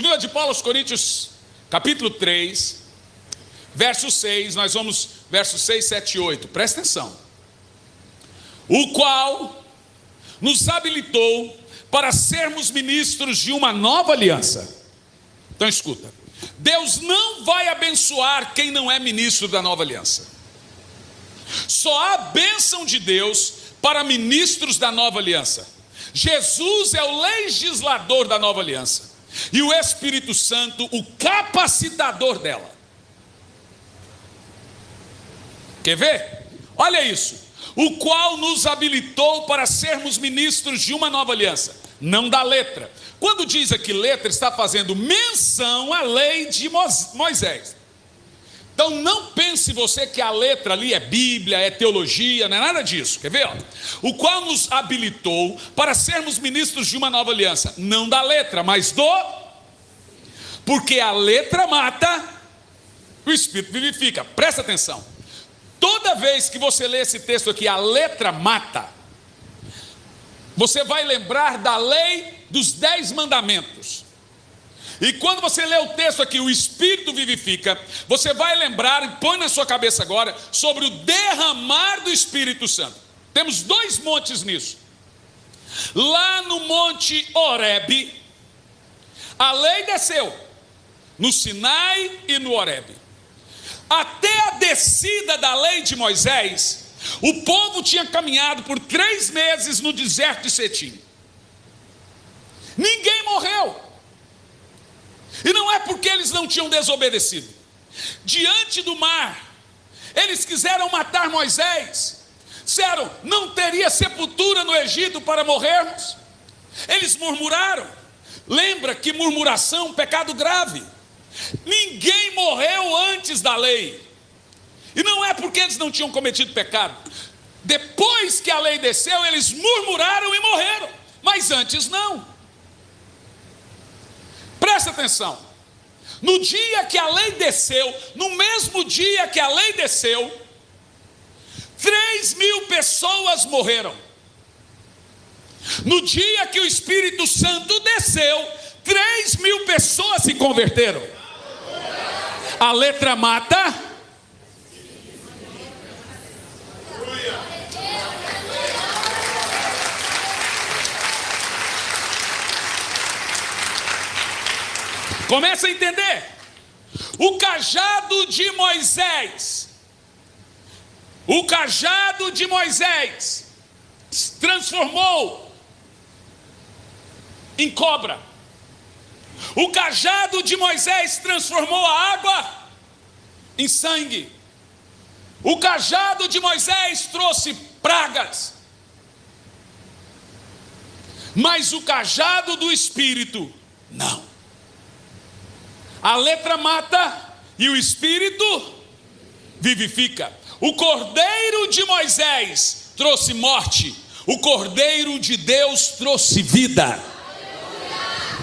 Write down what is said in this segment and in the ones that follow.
Segunda de Paulo aos Coríntios, capítulo 3, verso 6, nós vamos, versos 6, 7 e 8, presta atenção. O qual nos habilitou para sermos ministros de uma nova aliança. Então escuta, Deus não vai abençoar quem não é ministro da nova aliança. Só há bênção de Deus para ministros da nova aliança. Jesus é o legislador da nova aliança e o Espírito Santo o capacitador dela. Quer ver? Olha isso. O qual nos habilitou para sermos ministros de uma nova aliança, não da letra. Quando diz aqui letra, está fazendo menção à lei de Moisés. Então não pense você que a letra ali é Bíblia, é teologia, não é nada disso. Quer ver? O qual nos habilitou para sermos ministros de uma nova aliança, não da letra, mas do... Porque a letra mata, o Espírito vivifica. Presta atenção. Toda vez que você lê esse texto aqui, a letra mata, você vai lembrar da lei dos 10 mandamentos. E quando você lê o texto aqui, o Espírito vivifica, você vai lembrar, e põe na sua cabeça agora, sobre o derramar do Espírito Santo. Temos 2 montes nisso. Lá no monte Horebe, a lei desceu, no Sinai e no Horebe. Até a descida da lei de Moisés, o povo tinha caminhado por 3 meses no deserto de Setim. Ninguém morreu. E não é porque eles não tinham desobedecido. Diante do mar, eles quiseram matar Moisés. Disseram, não teria sepultura no Egito para morrermos. Eles murmuraram. Lembra que murmuração é um pecado grave. Ninguém morreu antes da lei. E não é porque eles não tinham cometido pecado. Depois que a lei desceu, eles murmuraram e morreram. Mas antes não. Presta atenção. No dia que a lei desceu, no mesmo dia que a lei desceu, 3.000 pessoas morreram. No dia que o Espírito Santo desceu, 3.000 pessoas se converteram. A letra mata. Começa a entender. O cajado de Moisés. O cajado de Moisés transformou em cobra. O cajado de Moisés transformou a água em sangue. O cajado de Moisés trouxe pragas. Mas o cajado do Espírito, não. A letra mata e o Espírito vivifica. O cordeiro de Moisés trouxe morte. O cordeiro de Deus trouxe vida.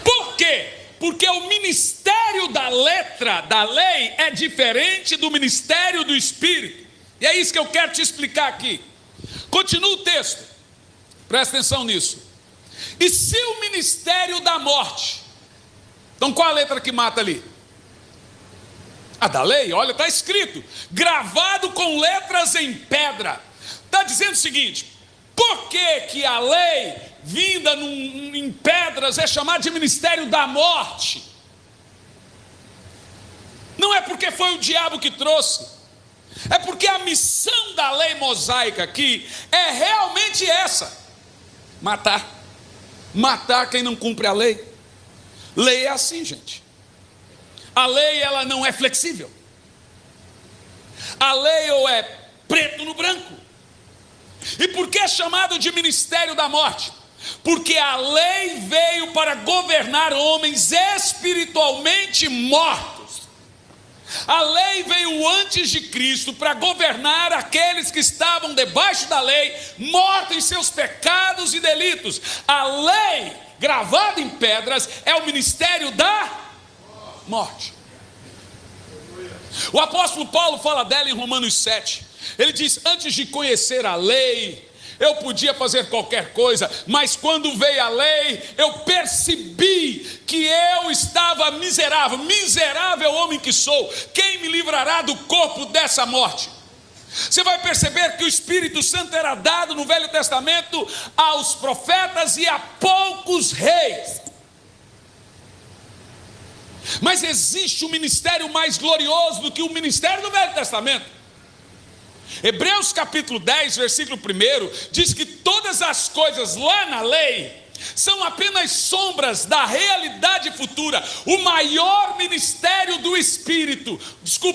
Por quê? Porque o ministério da letra, da lei, é diferente do ministério do Espírito. E é isso que eu quero te explicar aqui. Continua o texto. Presta atenção nisso. E se o ministério da morte... Então qual a letra que mata ali? A da lei, olha, está escrito. Gravado com letras em pedra. Está dizendo o seguinte. Por que a lei vinda em pedras é chamada de ministério da morte? Não é porque foi o diabo que trouxe. É porque a missão da lei mosaica aqui é realmente essa. Matar. Matar quem não cumpre a lei. Lei é assim, gente. A lei, ela não é flexível. A lei ou é preto no branco. E por que é chamado de ministério da morte? Porque a lei veio para governar homens espiritualmente mortos. A lei veio antes de Cristo para governar aqueles que estavam debaixo da lei, mortos em seus pecados e delitos. A lei, gravada em pedras, é o ministério da morte. O apóstolo Paulo fala dela em Romanos 7. Ele diz, antes de conhecer a lei, eu podia fazer qualquer coisa, mas quando veio a lei, eu percebi que eu estava miserável, miserável homem que sou, quem me livrará do corpo dessa morte? Você vai perceber que o Espírito Santo era dado no Velho Testamento aos profetas e a poucos reis. Mas existe um ministério mais glorioso do que o ministério do Velho Testamento. Hebreus capítulo 10, versículo 1, diz que todas as coisas lá na lei são apenas sombras da realidade futura. O maior ministério do Espírito,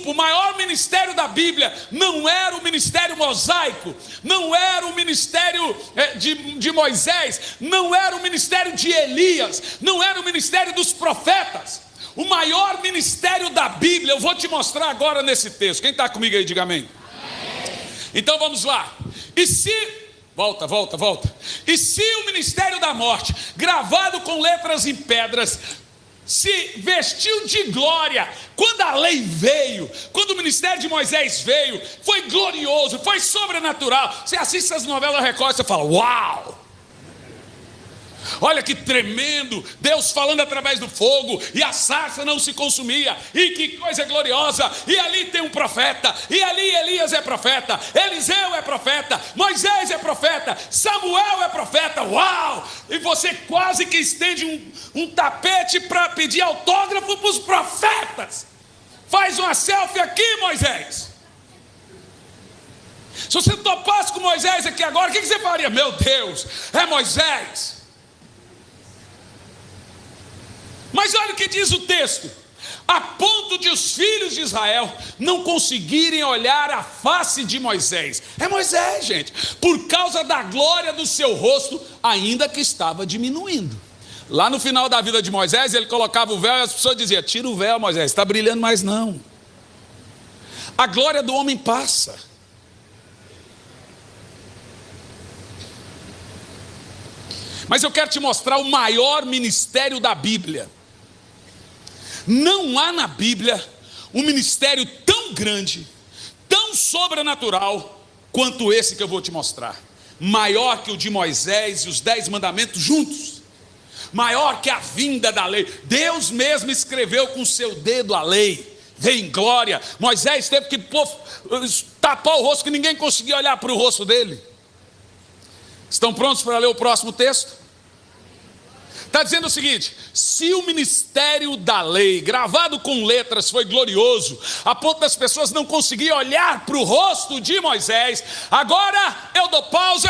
o maior ministério da Bíblia não era o ministério mosaico, não era o ministério de Moisés, não era o ministério de Elias, não era o ministério dos profetas. O maior ministério da Bíblia, eu vou te mostrar agora nesse texto. Quem está comigo aí, diga amém. Então vamos lá. Volta. E se o ministério da morte, gravado com letras em pedras, se vestiu de glória, quando a lei veio, quando o ministério de Moisés veio, foi glorioso, foi sobrenatural. Você assiste essas novelas Record, você fala, uau! Olha que tremendo, Deus falando através do fogo, e a sarça não se consumia, e que coisa gloriosa, e ali tem um profeta, e ali Elias é profeta, Eliseu é profeta, Moisés é profeta, Samuel é profeta, uau! E você quase que estende um tapete para pedir autógrafo para os profetas. Faz uma selfie aqui, Moisés. Se você topasse com Moisés aqui agora, o que você faria? Meu Deus, é Moisés. Mas olha o que diz o texto: a ponto de os filhos de Israel não conseguirem olhar a face de Moisés. É Moisés, gente, por causa da glória do seu rosto, ainda que estava diminuindo. Lá no final da vida de Moisés, ele colocava o véu e as pessoas diziam, tira o véu, Moisés, está brilhando mais não. A glória do homem passa. Mas eu quero te mostrar o maior ministério da Bíblia. Não há na Bíblia um ministério tão grande, tão sobrenatural, quanto esse que eu vou te mostrar. Maior que o de Moisés e os 10 mandamentos juntos. Maior que a vinda da lei. Deus mesmo escreveu com o seu dedo a lei. Veio em glória. Moisés teve que tapar o rosto, que ninguém conseguia olhar para o rosto dele. Estão prontos para ler o próximo texto? Está dizendo o seguinte: se o ministério da lei, gravado com letras, foi glorioso, a ponto das pessoas não conseguirem olhar para o rosto de Moisés, agora eu dou pausa,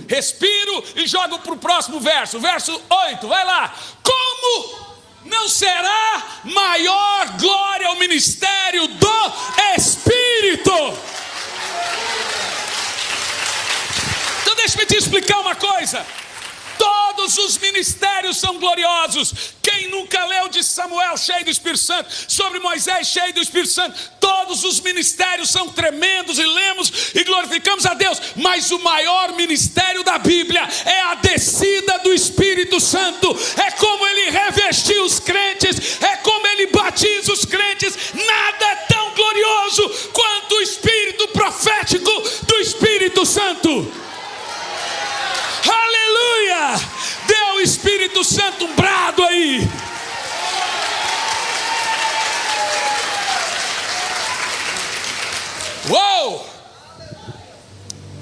respiro e jogo para o próximo verso, verso 8, vai lá. Como não será maior glória ao ministério do Espírito? Então deixa-me te explicar uma coisa. Todos os ministérios são gloriosos. Quem nunca leu de Samuel cheio do Espírito Santo, sobre Moisés cheio do Espírito Santo? Todos os ministérios são tremendos e lemos e glorificamos a Deus. Mas o maior ministério da Bíblia é a descida do Espírito Santo. É como ele revestiu os crentes, é como ele batiza os crentes. Nada é tão glorioso quanto o espírito profético do Espírito Santo. Aleluia! Dê ao Espírito Santo um brado aí. Uou!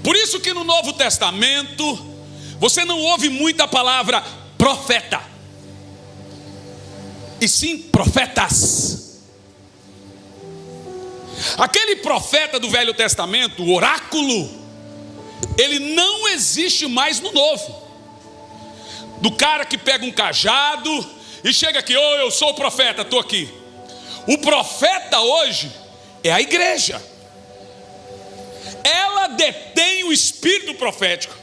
Por isso que no Novo Testamento você não ouve muita palavra profeta, e sim profetas. Aquele profeta do Velho Testamento, o oráculo, ele não existe mais no Novo. Do cara que pega um cajado e chega aqui, eu sou o profeta, estou aqui. O profeta hoje é a igreja. Ela detém o espírito profético,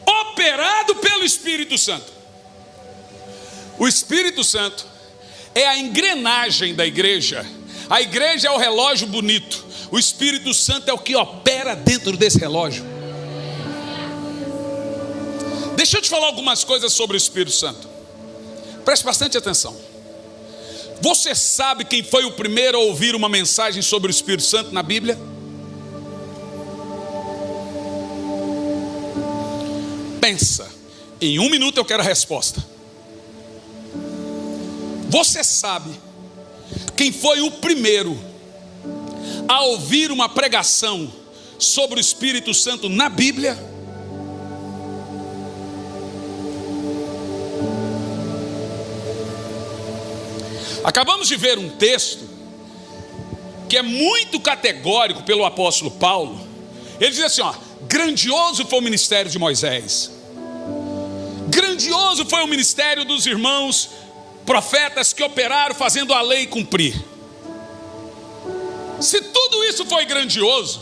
operado pelo Espírito Santo. O Espírito Santo é a engrenagem da igreja. A igreja é o relógio bonito. O Espírito Santo é o que opera dentro desse relógio. Deixa eu te falar algumas coisas sobre o Espírito Santo. Preste bastante atenção. Você sabe quem foi o primeiro a ouvir uma mensagem sobre o Espírito Santo na Bíblia? Pensa. Em 1 minuto eu quero a resposta. Você sabe quem foi o primeiro a ouvir uma pregação sobre o Espírito Santo na Bíblia? Acabamos de ver um texto que é muito categórico pelo apóstolo Paulo. Ele diz assim, grandioso foi o ministério de Moisés, grandioso foi o ministério dos irmãos profetas que operaram fazendo a lei cumprir. Se tudo isso foi grandioso,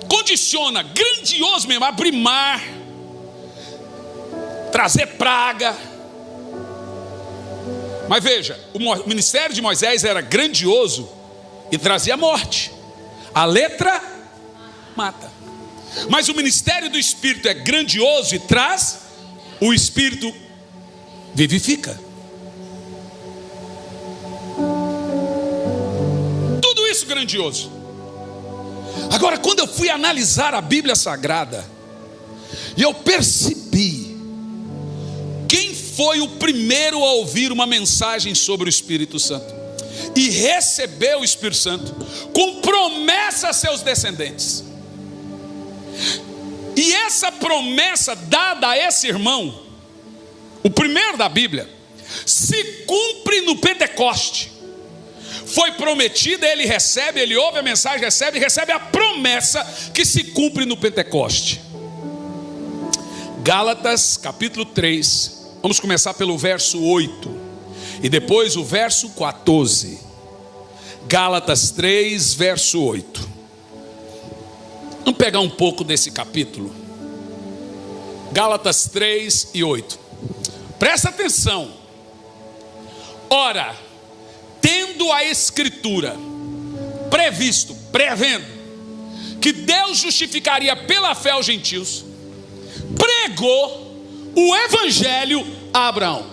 condiciona, grandioso mesmo, abrir mar, trazer praga. Mas veja, o ministério de Moisés era grandioso e trazia morte. A letra mata. Mas o ministério do Espírito é grandioso e traz, o Espírito vivifica. Tudo isso grandioso. Agora, quando eu fui analisar a Bíblia Sagrada, e eu percebi quem foi o primeiro a ouvir uma mensagem sobre o Espírito Santo e recebeu o Espírito Santo com promessa a seus descendentes. E essa promessa dada a esse irmão, o primeiro da Bíblia, se cumpre no Pentecoste. Foi prometida, ele recebe, ele ouve a mensagem, recebe a promessa que se cumpre no Pentecoste. Gálatas capítulo 3, vamos começar pelo verso 8 e depois o verso 14. Gálatas 3, verso 8. Vamos pegar um pouco desse capítulo. Gálatas 3 e 8. Presta atenção. Ora, tendo a Escritura prevendo que Deus justificaria pela fé os gentios, pregou o evangelho a Abraão.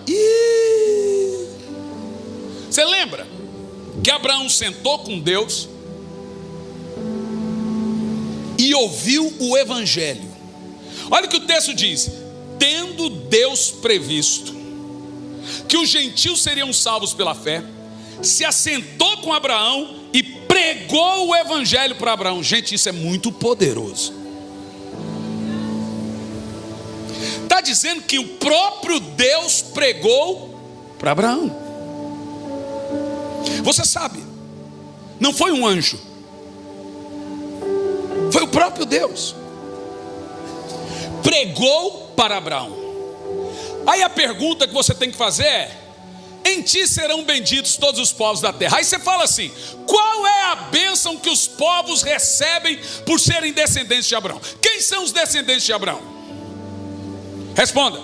Você lembra que Abraão sentou com Deus e ouviu o evangelho? Olha o que o texto diz: tendo Deus previsto que os gentios seriam salvos pela fé, se assentou com Abraão e pregou o evangelho para Abraão. Gente, isso é muito poderoso. Está dizendo que o próprio Deus pregou para Abraão. Você sabe, não foi um anjo, foi o próprio Deus. Pregou para Abraão. Aí a pergunta que você tem que fazer é: em ti serão benditos todos os povos da terra. Aí você fala assim: qual é a bênção que os povos recebem por serem descendentes de Abraão? Quem são os descendentes de Abraão? Responda.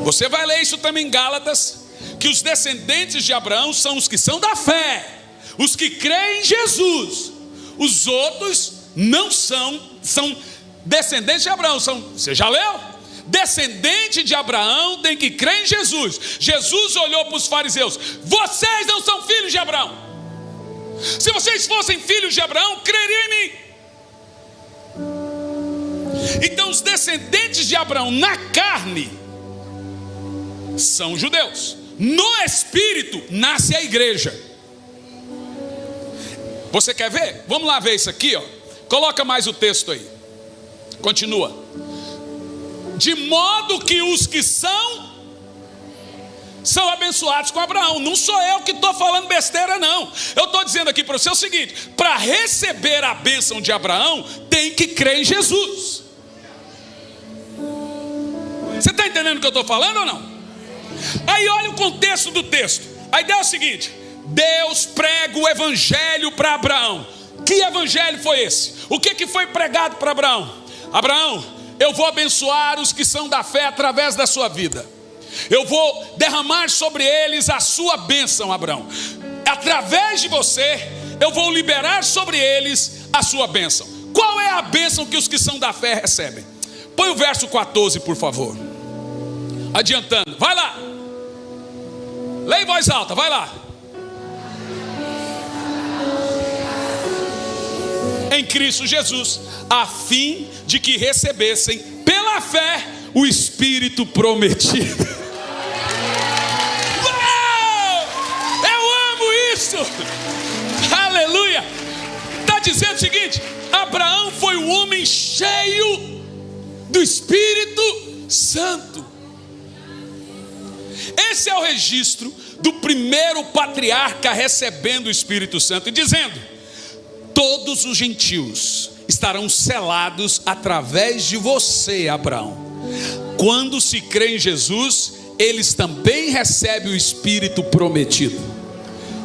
Você vai ler isso também em Gálatas, que os descendentes de Abraão são os que são da fé, os que creem em Jesus. Os outros não são descendentes de Abraão. Você já leu? Descendente de Abraão tem que crer em Jesus. Jesus olhou para os fariseus: vocês não são filhos de Abraão. Se vocês fossem filhos de Abraão, creriam em mim. Então os descendentes de Abraão na carne são judeus. No espírito nasce a igreja. Você quer ver? Vamos lá ver isso aqui, ó. Coloca mais o texto aí. Continua. De modo que os que são abençoados com Abraão. Não sou eu que estou falando besteira, não. Eu estou dizendo aqui para você o seguinte: para receber a bênção de Abraão, tem que crer em Jesus. Você está entendendo o que eu estou falando ou não? Aí olha o contexto do texto. A ideia é o seguinte: Deus prega o evangelho para Abraão. Que evangelho foi esse? O que foi pregado para Abraão? Abraão, eu vou abençoar os que são da fé através da sua vida. Eu vou derramar sobre eles a sua bênção, Abraão. Através de você, eu vou liberar sobre eles a sua bênção. Qual é a bênção que os que são da fé recebem? Põe o verso 14, por favor. Adiantando, vai lá. Lê em voz alta, vai lá. Em Cristo Jesus, a fim de que recebessem pela fé o Espírito prometido. Uau! Eu amo isso! Aleluia! Está dizendo o seguinte: Abraão foi um homem cheio do Espírito Santo. Esse é o registro do primeiro patriarca recebendo o Espírito Santo e dizendo: todos os gentios estarão selados através de você, Abraão. Quando se crê em Jesus, eles também recebem o Espírito prometido.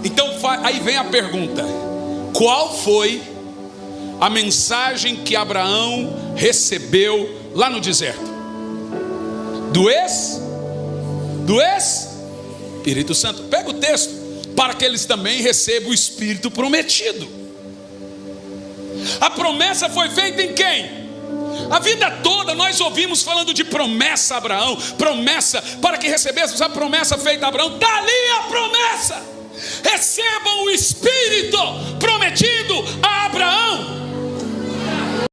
Então aí vem a pergunta: qual foi a mensagem que Abraão recebeu lá no deserto? Do Espírito Santo. Pega o texto: para que eles também recebam o Espírito prometido. A promessa foi feita em quem? A vida toda nós ouvimos falando de promessa a Abraão, promessa para que recebêssemos a promessa feita a Abraão. Está ali a promessa: recebam o Espírito